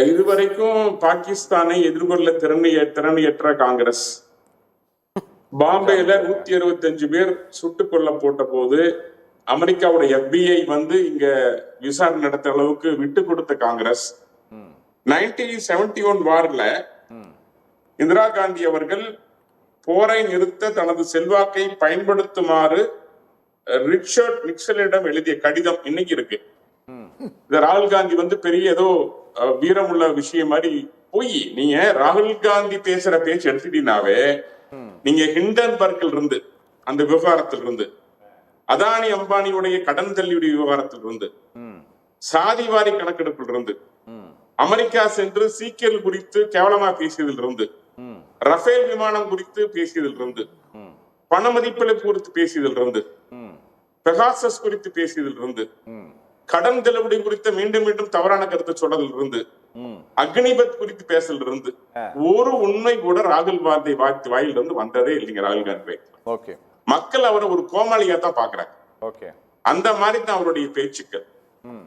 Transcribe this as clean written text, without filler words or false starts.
இதுவரைக்கும் பாகிஸ்தானை எதிர்கொள்ள திறமையற்ற காங்கிரஸ். பாம்பேல 165 பேர் சுட்டுக் கொல்ல போட்ட போது அமெரிக்காவோட FBI வந்து இங்க விசாரணை நடத்த அளவுக்கு விட்டு கொடுத்த காங்கிரஸ். 1971 வார்ல இந்திரா காந்தி அவர்கள் போரை நிறுத்த தனது செல்வாக்கை பயன்படுத்துமாறு ரிச்சர்ட் நிக்சனிடம் எழுதிய கடிதம் இன்னைக்கு இருக்கு. இந்த ராகுல் காந்தி வந்து பெரிய ஏதோ வீரமுள்ள விஷயம் மாதிரி போய் நீங்க ராகுல் காந்தி பேசுற பேச்சு எடுத்துட்டீங்கன்னாவே நீங்க ஹிண்டன்பர்க்ல இருந்து அந்த விவகாரத்தில் இருந்து அதானி அம்பானியுடைய கடன் தள்ளியுடைய விவகாரத்தில் இருந்து சாதிவாரி கணக்கெடுப்பில் இருந்து அமெரிக்கா சென்று சீக்கியர்கள் குறித்து கேவலமா பேசியதில் இருந்து ரஃபேல் விமானம் குறித்து பேசியதில் இருந்து பண மதிப்பிழப்பு குறித்து பேசியதில் இருந்து பெகாசஸ் குறித்து பேசியதில் இருந்து கடன் தள்ளுபடி குறித்த மீண்டும் மீண்டும் தவறான கருத்தை சொன்னதில் இருந்து அக்னிபத் குறித்து பேசல இருந்து ஒரு உண்மை கூட ராகுல் காந்தி வாயிலிருந்து வந்ததே இல்லைங்க. ராகுல் காந்தி மக்கள் அவரை ஒரு கோமாளியா தான் பாக்குறாங்க. அந்த மாதிரி தான் அவருடைய பேச்சுக்கள்.